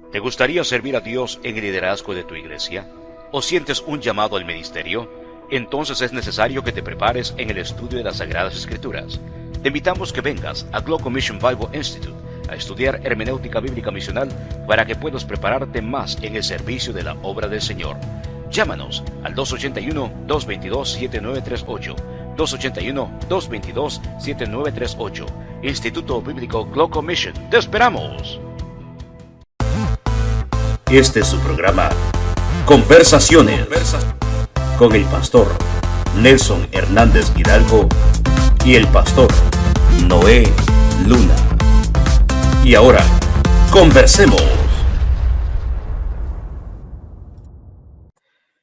¿Te gustaría servir a Dios en el liderazgo de tu iglesia? ¿O sientes un llamado al ministerio? Entonces es necesario que te prepares en el estudio de las Sagradas Escrituras. Te invitamos que vengas a Global Mission Bible Institute a estudiar hermenéutica bíblica misional para que puedas prepararte más en el servicio de la obra del Señor. Llámanos al 281-222-7938, 281-222-7938. Instituto Bíblico Global Mission. ¡Te esperamos! Este es su programa Conversaciones con el pastor Nelson Hernández Hidalgo y el pastor Noé Luna. Y ahora, conversemos.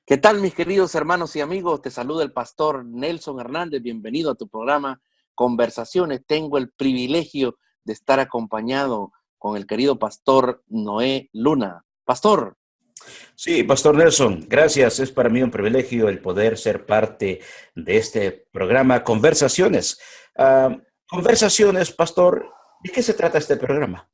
¿Qué tal, mis queridos hermanos y amigos? Te saluda el pastor Nelson Hernández. Bienvenido a tu programa Conversaciones. Tengo el privilegio de estar acompañado con el querido pastor Noé Luna. Pastor. Sí, pastor Nelson, gracias. Es para mí un privilegio el poder ser parte de este programa Conversaciones. Conversaciones, pastor, ¿de qué se trata este programa?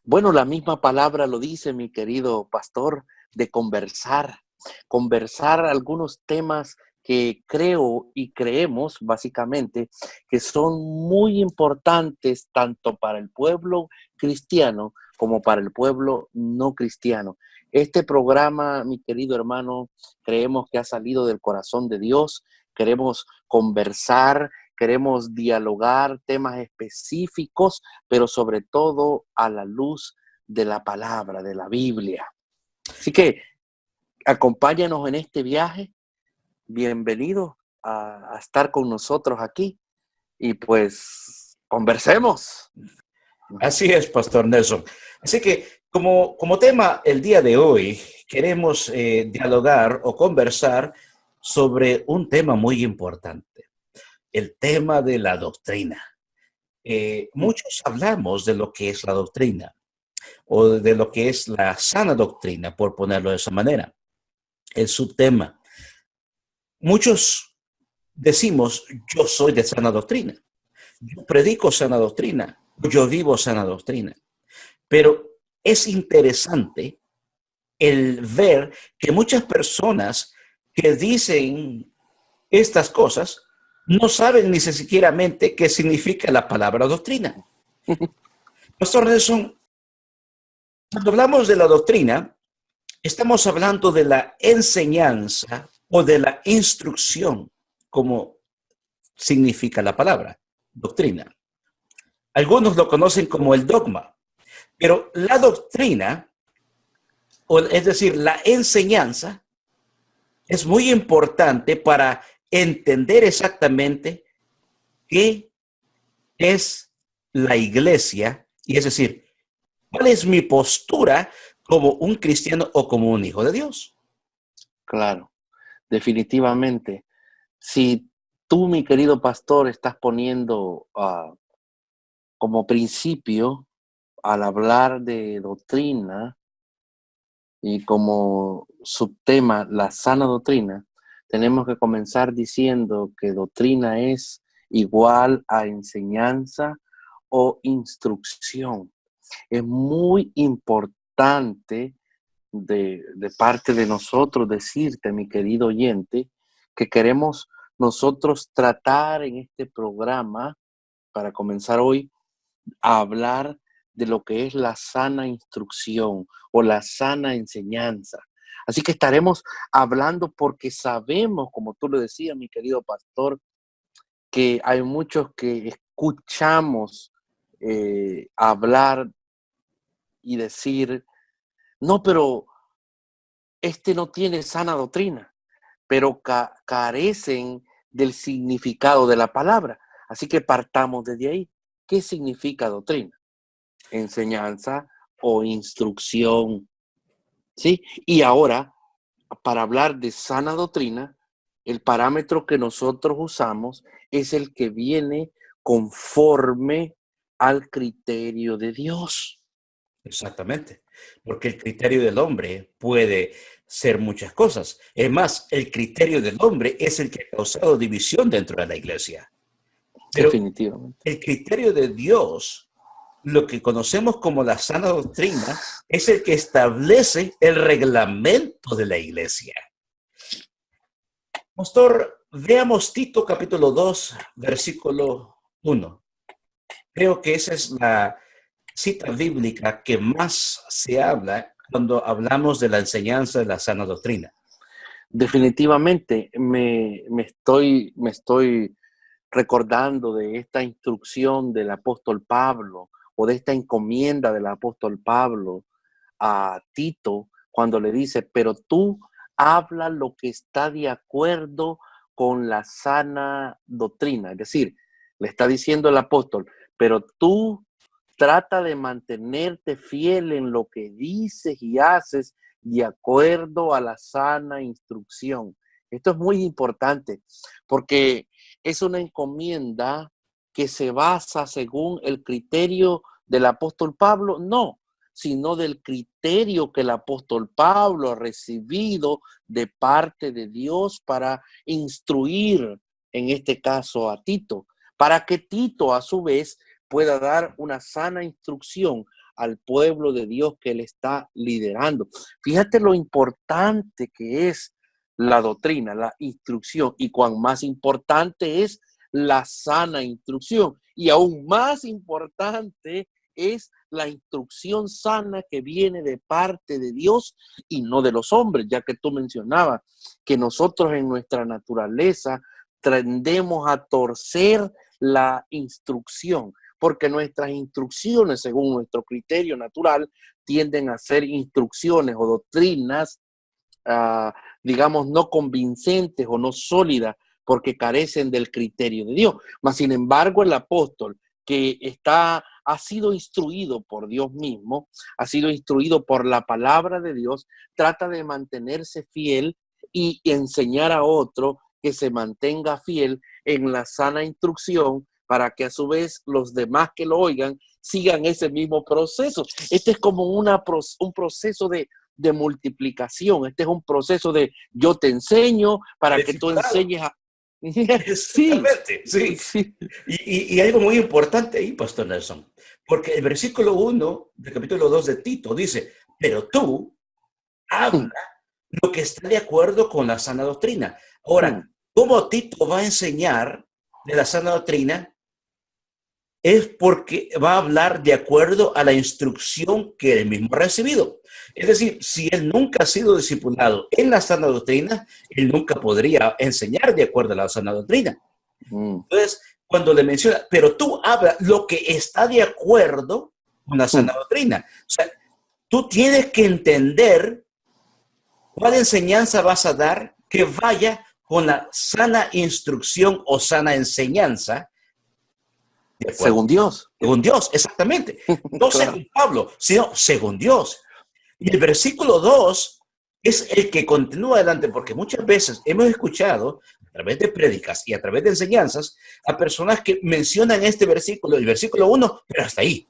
Bueno, la misma palabra lo dice, mi querido pastor, de conversar. Conversar algunos temas que creo y creemos básicamente que son muy importantes tanto para el pueblo cristiano como para el pueblo no cristiano. Este programa, mi querido hermano, creemos que ha salido del corazón de Dios. Queremos conversar, queremos dialogar temas específicos, pero sobre todo a la luz de la palabra, de la Biblia. Así que acompáñanos en este viaje. Bienvenido a estar con nosotros aquí y pues conversemos. Así es, pastor Nelson. Así que como tema el día de hoy queremos dialogar o conversar sobre un tema muy importante, el tema de la doctrina. Muchos hablamos de lo que es la doctrina o de lo que es la sana doctrina, por ponerlo de esa manera, el subtema. Muchos decimos, yo soy de sana doctrina, yo predico sana doctrina, yo vivo sana doctrina. Pero es interesante el ver que muchas personas que dicen estas cosas no saben ni siquiera qué significa la palabra doctrina. Pastor Nelson, cuando hablamos de la doctrina, estamos hablando de la enseñanza o de la instrucción, como significa la palabra doctrina. Algunos lo conocen como el dogma, pero la doctrina, es decir, la enseñanza, es muy importante para entender exactamente qué es la iglesia, y es decir, cuál es mi postura como un cristiano o como un hijo de Dios. Claro, definitivamente. Si tú, mi querido pastor, estás poniendo como principio al hablar de doctrina y como subtema la sana doctrina, tenemos que comenzar diciendo que doctrina es igual a enseñanza o instrucción. Es muy importante de parte de nosotros decirte, mi querido oyente, que queremos nosotros tratar en este programa, para comenzar hoy, a hablar de lo que es la sana instrucción o la sana enseñanza. Así que estaremos hablando porque sabemos, como tú lo decías, mi querido pastor, que hay muchos que escuchamos hablar y decir, no, pero este no tiene sana doctrina, pero carecen del significado de la palabra. Así que partamos desde ahí. ¿Qué significa doctrina? Enseñanza o instrucción, ¿sí? Y ahora, para hablar de sana doctrina, el parámetro que nosotros usamos es el que viene conforme al criterio de Dios. Exactamente, porque el criterio del hombre puede ser muchas cosas. Es más, el criterio del hombre es el que ha causado división dentro de la iglesia. Pero Definitivamente. el criterio de Dios lo que conocemos como la sana doctrina es el que establece el reglamento de la iglesia. Pastor, veamos Tito capítulo 2, versículo 1. Creo que esa es la cita bíblica que más se habla cuando hablamos de la enseñanza de la sana doctrina. Definitivamente me estoy recordando de esta instrucción del apóstol Pablo o de esta encomienda del apóstol Pablo a Tito cuando le dice, pero tú habla lo que está de acuerdo con la sana doctrina. Es decir, le está diciendo el apóstol, pero tú trata de mantenerte fiel en lo que dices y haces de acuerdo a la sana instrucción. Esto es muy importante porque es una encomienda que se basa según el criterio del apóstol Pablo, no, sino del criterio que el apóstol Pablo ha recibido de parte de Dios para instruir, en este caso a Tito, para que Tito a su vez pueda dar una sana instrucción al pueblo de Dios que él está liderando. Fíjate lo importante que es la doctrina, la instrucción, y cuán más importante es la sana instrucción. Y aún más importante es la instrucción sana que viene de parte de Dios y no de los hombres, ya que tú mencionabas que nosotros en nuestra naturaleza tendemos a torcer la instrucción, porque nuestras instrucciones, según nuestro criterio natural, tienden a ser instrucciones o doctrinas, digamos, no convincentes o no sólidas, porque carecen del criterio de Dios. Mas, sin embargo, el apóstol que ha sido instruido por Dios mismo, ha sido instruido por la palabra de Dios, trata de mantenerse fiel y enseñar a otro que se mantenga fiel en la sana instrucción para que a su vez los demás que lo oigan sigan ese mismo proceso. Este es como un proceso de multiplicación. Este es un proceso de yo te enseño para que tú enseñes a... Sí, Exactamente, sí. sí. Y algo muy importante ahí, Pastor Nelson, porque el versículo 1 del capítulo 2 de Tito dice, pero tú habla lo que está de acuerdo con la sana doctrina. Ahora, ¿cómo Tito va a enseñar de la sana doctrina? Es porque va a hablar de acuerdo a la instrucción que él mismo ha recibido. Es decir, si él nunca ha sido discipulado en la sana doctrina, él nunca podría enseñar de acuerdo a la sana doctrina. Entonces, cuando le menciona, pero tú habla lo que está de acuerdo con la sana doctrina. O sea, tú tienes que entender cuál enseñanza vas a dar que vaya con la sana instrucción o sana enseñanza. Según Dios. Según Dios, exactamente. No Claro. según Pablo, sino según Dios. Y el versículo 2 es el que continúa adelante, porque muchas veces hemos escuchado a través de prédicas y a través de enseñanzas a personas que mencionan este versículo, el versículo 1, pero hasta ahí.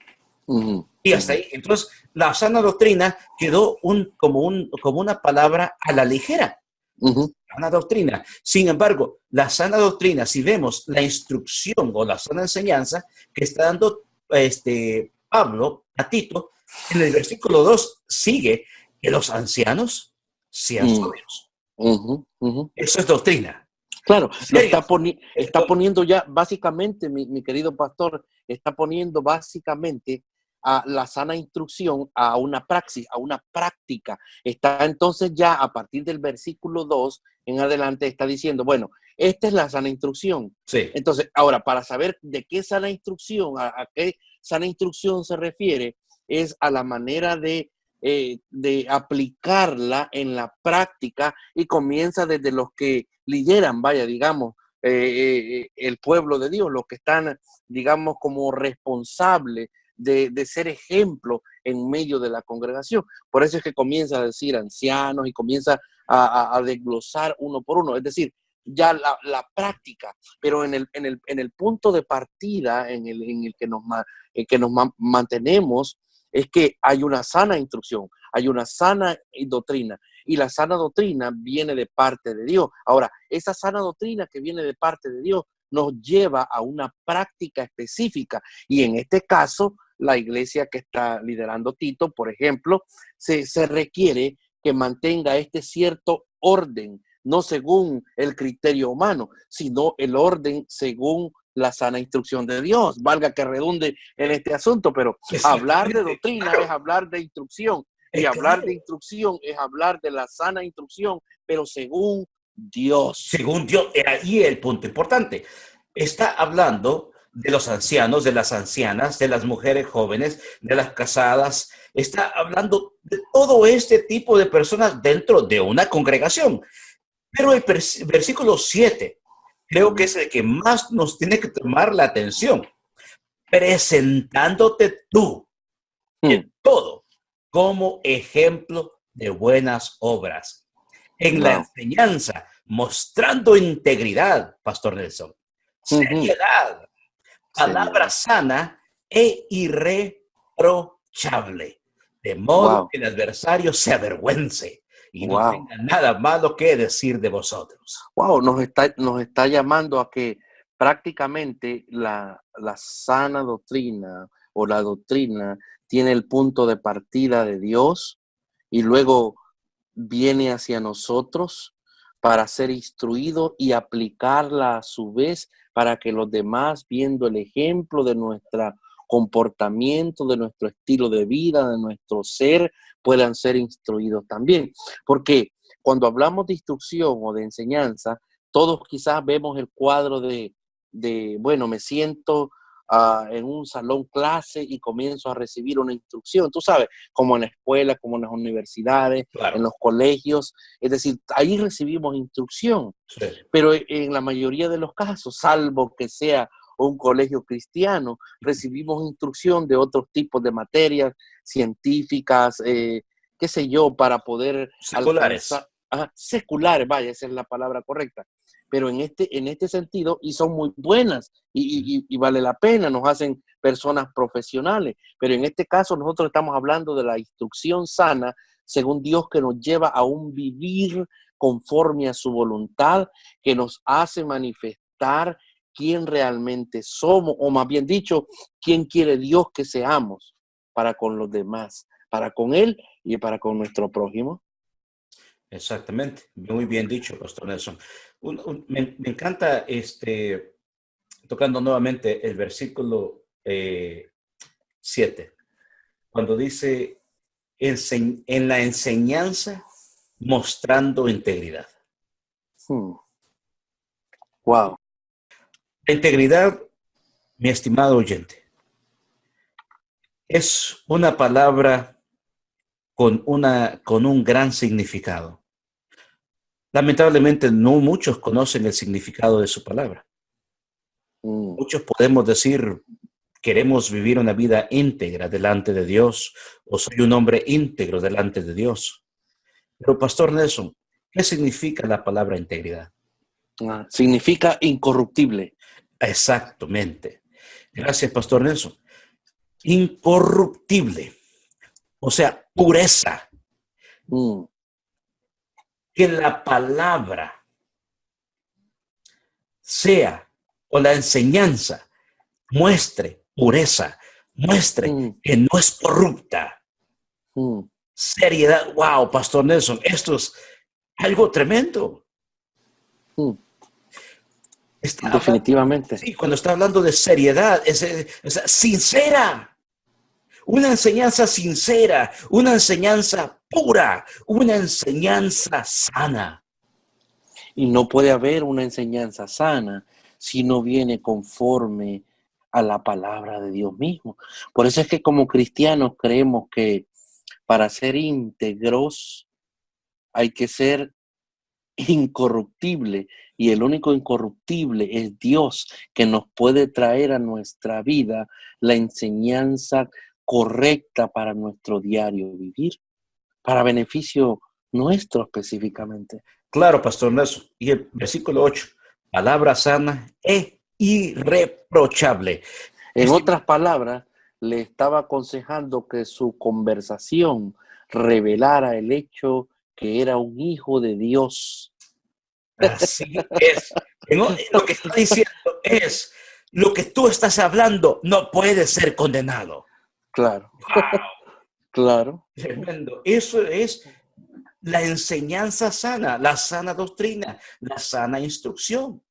Y hasta ahí. Entonces, la sana doctrina quedó como una palabra a la ligera. Sana doctrina. Sin embargo, la sana doctrina, si vemos la instrucción o la sana enseñanza que está dando Pablo a Tito, en el versículo 2 sigue que los ancianos sean sobrios. Eso es doctrina. Claro, lo está poniendo ya básicamente, mi querido pastor, está poniendo básicamente a la sana instrucción a una praxis, a una práctica. Está entonces ya a partir del versículo 2 en adelante está diciendo, bueno, esta es la sana instrucción. Sí. Entonces, ahora, para saber de qué sana instrucción, a qué sana instrucción se refiere, es a la manera de aplicarla en la práctica y comienza desde los que lideran, vaya, digamos, el pueblo de Dios, los que están, digamos, como responsables de ser ejemplo en medio de la congregación. Por eso es que comienza a decir ancianos y comienza a desglosar uno por uno, es decir, ya la práctica, pero en el punto de partida en el que nos mantenemos es que hay una sana instrucción, hay una sana doctrina, y la sana doctrina viene de parte de Dios. Ahora, esa sana doctrina que viene de parte de Dios nos lleva a una práctica específica, y en este caso la iglesia que está liderando Tito, por ejemplo, se requiere que mantenga este cierto orden, no según el criterio humano, sino el orden según la sana instrucción de Dios. Valga que redunde en este asunto, pero hablar de doctrina es hablar de instrucción, y hablar de instrucción es hablar de la sana instrucción, pero según Dios. Según Dios, ahí el punto importante. Está hablando de los ancianos, de las ancianas, de las mujeres jóvenes, de las casadas. Está hablando de todo este tipo de personas dentro de una congregación. Pero el versículo 7 creo que es el que más nos tiene que tomar la atención. Presentándote tú en todo como ejemplo de buenas obras. En la enseñanza, mostrando integridad, Pastor Nelson, seriedad, palabra sana e irreprochable, de modo que el adversario se avergüence y no tenga nada malo que decir de vosotros. Nos está llamando a que prácticamente la sana doctrina o la doctrina tiene el punto de partida de Dios y luego viene hacia nosotros para ser instruido y aplicarla a su vez para que los demás, viendo el ejemplo de nuestro comportamiento, de nuestro estilo de vida, de nuestro ser, puedan ser instruidos también. Porque cuando hablamos de instrucción o de enseñanza, todos quizás vemos el cuadro de bueno, me siento en un salón clase y comienzo a recibir una instrucción, tú sabes, como en la escuela, como en las universidades, en los colegios, es decir, ahí recibimos instrucción, pero en la mayoría de los casos, salvo que sea un colegio cristiano, recibimos instrucción de otros tipos de materias científicas, qué sé yo, para poder seculares. Seculares, vaya, esa es la palabra correcta. Pero en este sentido, y son muy buenas, y vale la pena, nos hacen personas profesionales. Pero en este caso, nosotros estamos hablando de la instrucción sana, según Dios, que nos lleva a un vivir conforme a su voluntad, que nos hace manifestar quién realmente somos, o más bien dicho, quién quiere Dios que seamos para con los demás, para con Él y para con nuestro prójimo. Exactamente, muy bien dicho, Pastor Nelson. Me encanta tocando nuevamente el versículo 7, cuando dice en la enseñanza mostrando integridad. Wow. La integridad, mi estimado oyente, es una palabra con un gran significado. Lamentablemente no muchos conocen el significado de su palabra. Muchos podemos decir, queremos vivir una vida íntegra delante de Dios, o soy un hombre íntegro delante de Dios. Pero, Pastor Nelson, ¿qué significa la palabra integridad? Significa incorruptible. Exactamente. Gracias, Pastor Nelson. Incorruptible. O sea, pureza. Que la palabra sea, o la enseñanza, muestre pureza, muestre que no es corrupta. Seriedad. Wow, Pastor Nelson, esto es algo tremendo. Definitivamente. Sí, cuando está hablando de seriedad, es sincera. Una enseñanza sincera, una enseñanza pura, una enseñanza sana. Y no puede haber una enseñanza sana si no viene conforme a la palabra de Dios mismo. Por eso es que como cristianos creemos que para ser íntegros hay que ser incorruptible, y el único incorruptible es Dios, que nos puede traer a nuestra vida la enseñanza correcta para nuestro diario vivir, para beneficio nuestro específicamente. Claro, Pastor Nelson. Y el versículo 8, palabra sana e irreprochable. En otras palabras, le estaba aconsejando que su conversación revelara el hecho que era un hijo de Dios. Así es. Lo que está diciendo es, lo que tú estás hablando no puede ser condenado. Claro, ¡Wow! claro. Tremendo. Eso es la enseñanza sana, la sana doctrina, la sana instrucción.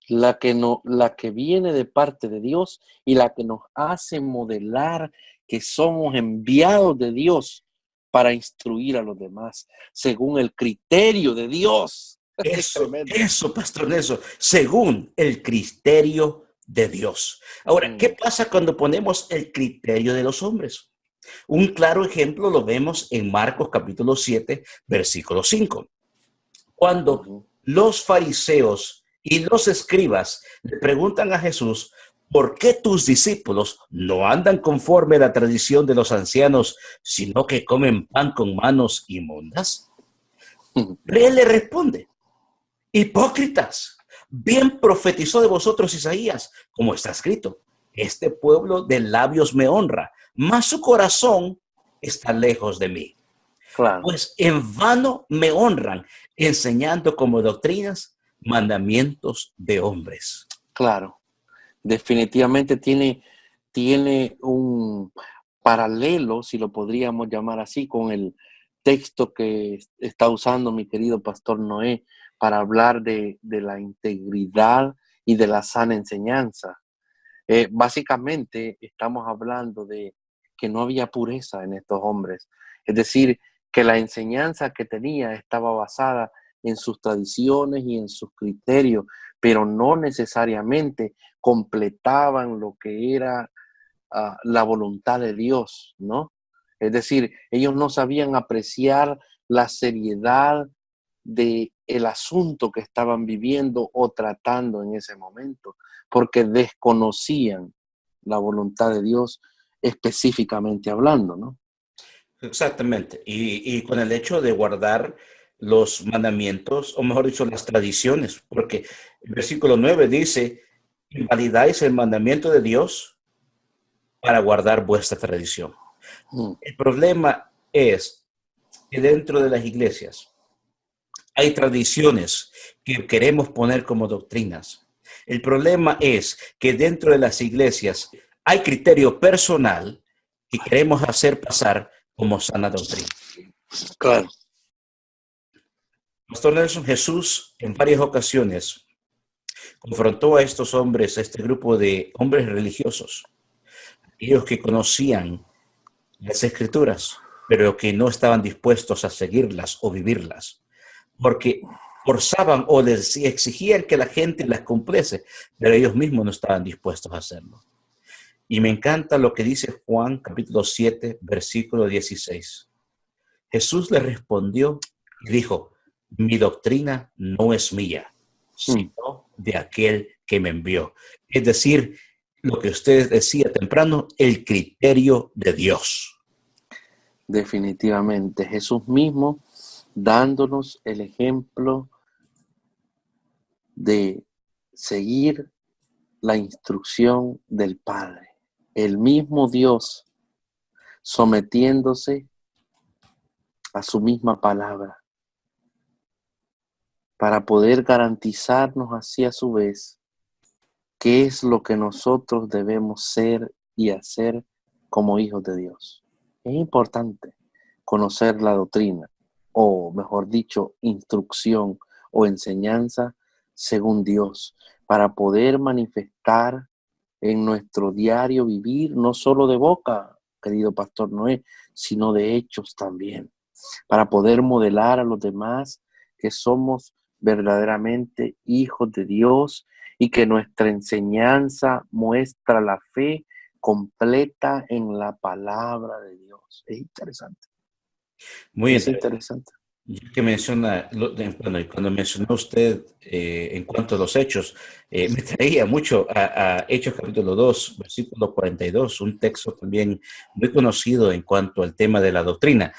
La que no, la que viene de parte de Dios y la que nos hace modelar que somos enviados de Dios para instruir a los demás según el criterio de Dios. Es tremendo. Pastor Nelson, según el criterio de Dios. Ahora, ¿qué Mm, pasa cuando ponemos el criterio de los hombres? Un claro ejemplo lo vemos en Marcos capítulo 7, versículo 5. Cuando ujú. los fariseos y los escribas le preguntan a Jesús, ¿por qué tus discípulos no andan conforme a la tradición de los ancianos, sino que comen pan con manos inmundas? Él le responde, hipócritas, bien profetizó de vosotros Isaías, como está escrito, este pueblo de labios me honra, mas su corazón está lejos de mí. Claro, Pues en vano me honran, enseñando como doctrinas mandamientos de hombres. claro. Definitivamente tiene un paralelo, si lo podríamos llamar así, con el texto que está usando mi querido pastor Noé para hablar de la integridad y de la sana enseñanza. Básicamente estamos hablando de que no había pureza en estos hombres. Es decir, que la enseñanza que tenía estaba basada en sus tradiciones y en sus criterios, pero no necesariamente completaban lo que era la voluntad de Dios, ¿no? Es decir, ellos no sabían apreciar la seriedad de el asunto que estaban viviendo o tratando en ese momento, porque desconocían la voluntad de Dios específicamente hablando, ¿no? Exactamente. Y con el hecho de guardar los mandamientos, o mejor dicho, las tradiciones, porque el versículo 9 dice, invalidáis el mandamiento de Dios para guardar vuestra tradición. Mm, El problema es que dentro de las iglesias hay tradiciones que queremos poner como doctrinas. El problema es que dentro de las iglesias hay criterio personal que queremos hacer pasar como sana doctrina. claro. Pastor Nelson, Jesús en varias ocasiones confrontó a estos hombres, a este grupo de hombres religiosos, ellos que conocían las escrituras, pero que no estaban dispuestos a seguirlas o vivirlas, porque forzaban o les exigían que la gente las cumpliese, pero ellos mismos no estaban dispuestos a hacerlo. Y me encanta lo que dice Juan capítulo 7, versículo 16. Jesús le respondió y dijo, mi doctrina no es mía, Mm, sino de aquel que me envió. Es decir, lo que usted decía temprano, el criterio de Dios. definitivamente. Jesús mismo dándonos el ejemplo de seguir la instrucción del Padre. El mismo Dios sometiéndose a su misma palabra para poder garantizarnos así a su vez qué es lo que nosotros debemos ser y hacer como hijos de Dios. Es importante conocer la doctrina, o mejor dicho, instrucción o enseñanza según Dios, para poder manifestar en nuestro diario vivir, no solo de boca, querido pastor Noé, sino de hechos también, para poder modelar a los demás que somos verdaderamente hijos de Dios y que nuestra enseñanza muestra la fe completa en la palabra de Dios. Es interesante. Muy Es interesante. interesante. Ya que menciona, bueno, y cuando mencionó usted en cuanto a los hechos, me traía mucho a Hechos capítulo 2, versículo 42, un texto también muy conocido en cuanto al tema de la doctrina.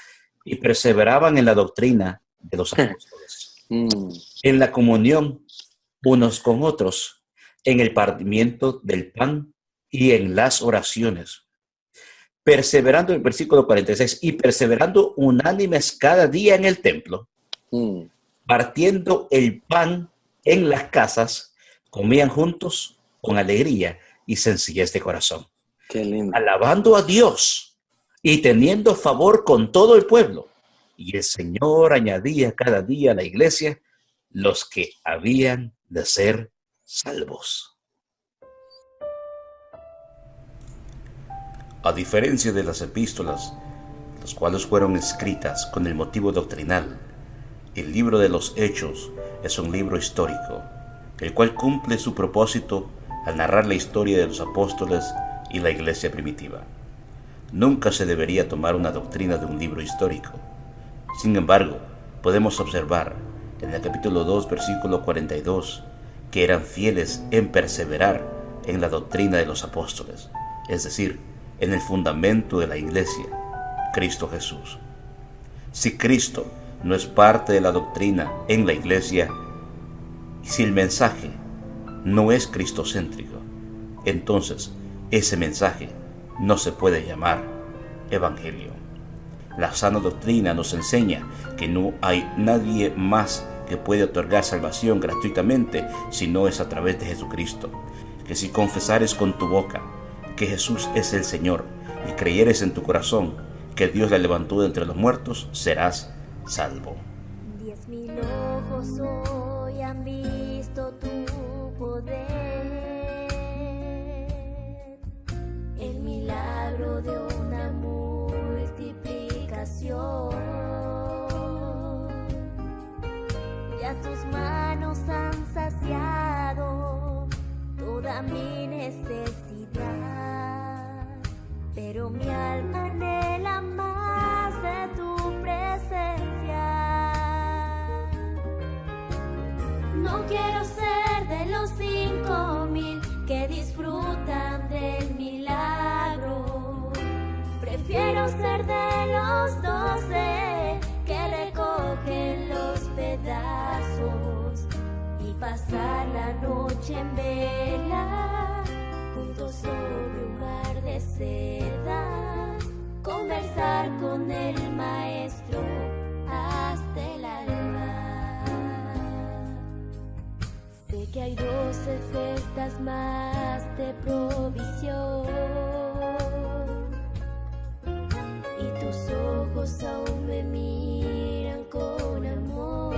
Y perseveraban en la doctrina de los apóstoles, Mm, en la comunión unos con otros, en el partimiento del pan y en las oraciones. Perseverando, el versículo 46, y perseverando unánimes cada día en el templo, mm. partiendo el pan en las casas, comían juntos con alegría y sencillez de corazón. Qué lindo. alabando a Dios y teniendo favor con todo el pueblo. Y el Señor añadía cada día a la iglesia los que habían de ser salvos. A diferencia de las epístolas, las cuales fueron escritas con el motivo doctrinal, el libro de los Hechos es un libro histórico, el cual cumple su propósito al narrar la historia de los apóstoles y la iglesia primitiva. Nunca se debería tomar una doctrina de un libro histórico. Sin embargo, podemos observar en el capítulo 2, versículo 42, que eran fieles en perseverar en la doctrina de los apóstoles, es decir, en el fundamento de la iglesia, Cristo Jesús. Si Cristo no es parte de la doctrina en la iglesia, y si el mensaje no es cristocéntrico, entonces ese mensaje no se puede llamar evangelio. La sana doctrina nos enseña que no hay nadie más que puede otorgar salvación gratuitamente si no es a través de Jesucristo. Que si confesares con tu boca que Jesús es el Señor y creyeres en tu corazón que Dios la levantó de entre los muertos, serás salvo. 10,000 ojos hoy han visto tu poder, el milagro de una multiplicación. Ya tus manos han saciado toda mi necesidad, pero mi alma anhela más de tu presencia. No quiero ser de los 5,000 que disfrutan del milagro. Prefiero ser de los 12 que recogen los pedazos y pasar la noche en vela juntos sobre un mar de seda, conversar con el maestro hasta el alba. Sé que hay 12 cestas más de provisión y tus ojos aún me miran con amor.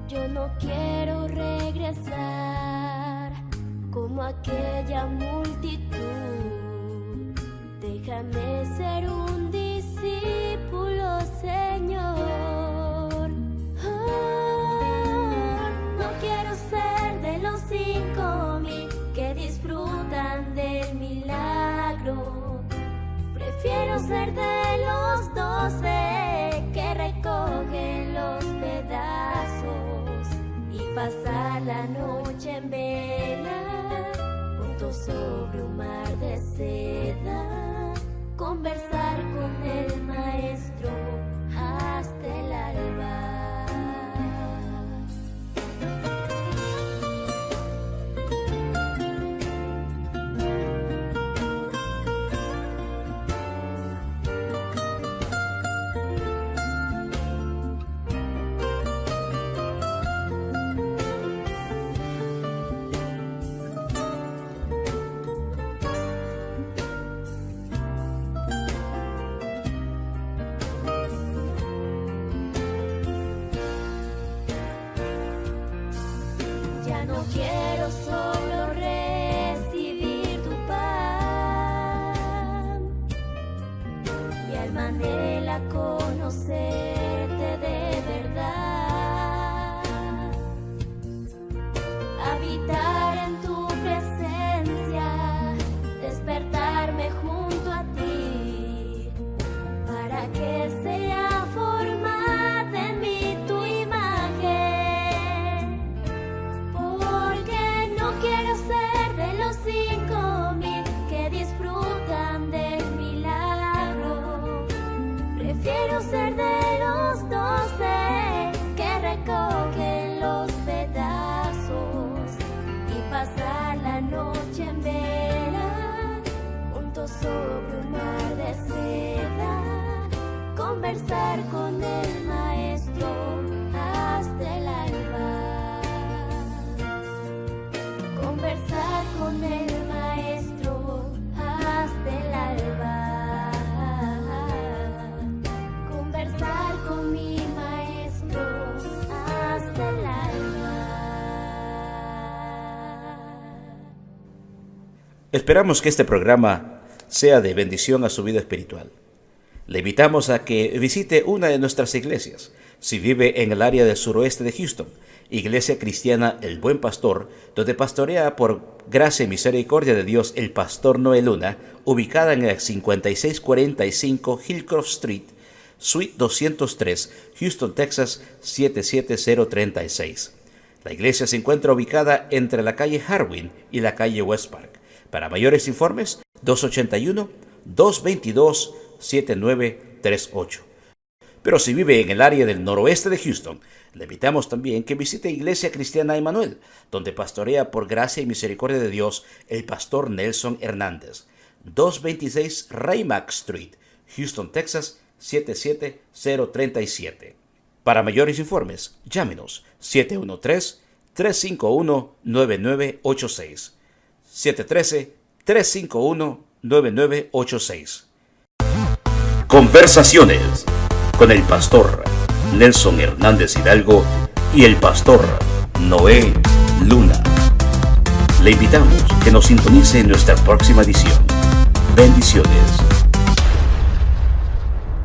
Yo no quiero regresar como aquella multitud. Déjame ser un discípulo, Señor. No quiero ser de los 5,000 que disfrutan del milagro. Prefiero ser de los 12 que recogen los pedazos y pasar la noche en vela juntos sobre un mar de seda, conversar con el maestro hasta el alba. Ya no quiero solo recibir tu pan, mi alma anhela conocerte de verdad, habitar en tu presencia, despertarme junto a ti, para que sea formada en mí tu imagen. Porque no quiero ser de los 5,000 que disfrutan del milagro. Prefiero ser de los 12 que recogen los pedazos y pasar la noche en vela juntos sobre un mar de seda, conversar con el maestro hasta el alba. Conversar con el Esperamos que este programa sea de bendición a su vida espiritual. Le invitamos a que visite una de nuestras iglesias. Si vive en el área del suroeste de Houston, Iglesia Cristiana El Buen Pastor, donde pastorea por gracia y misericordia de Dios el pastor Noé Luna, ubicada en el 5645 Hillcroft Street, Suite 203, Houston, Texas 77036. La iglesia se encuentra ubicada entre la calle Harwin y la calle West Park. Para mayores informes, 281-222-7938. Pero si vive en el área del noroeste de Houston, le invitamos también que visite Iglesia Cristiana Emmanuel, donde pastorea por gracia y misericordia de Dios el pastor Nelson Hernández. 226 Raymack Street, Houston, Texas 77037. Para mayores informes, llámenos 713-351-9986. 713-351-9986. Conversaciones con el pastor Nelson Hernández Hidalgo y el pastor Noé Luna. Le invitamos que nos sintonice en nuestra próxima edición. Bendiciones.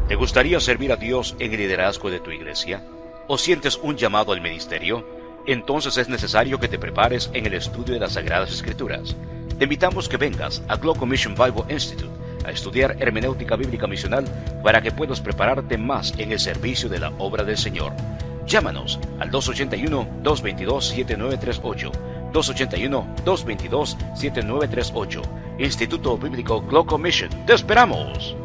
¿Te gustaría servir a Dios en el liderazgo de tu iglesia? ¿O sientes un llamado al ministerio? Entonces es necesario que te prepares en el estudio de las Sagradas Escrituras. Te invitamos que vengas a Global Mission Bible Institute a estudiar hermenéutica bíblica misional para que puedas prepararte más en el servicio de la obra del Señor. Llámanos al 281-222-7938, 281-222-7938. Instituto Bíblico Global Mission. ¡Te esperamos!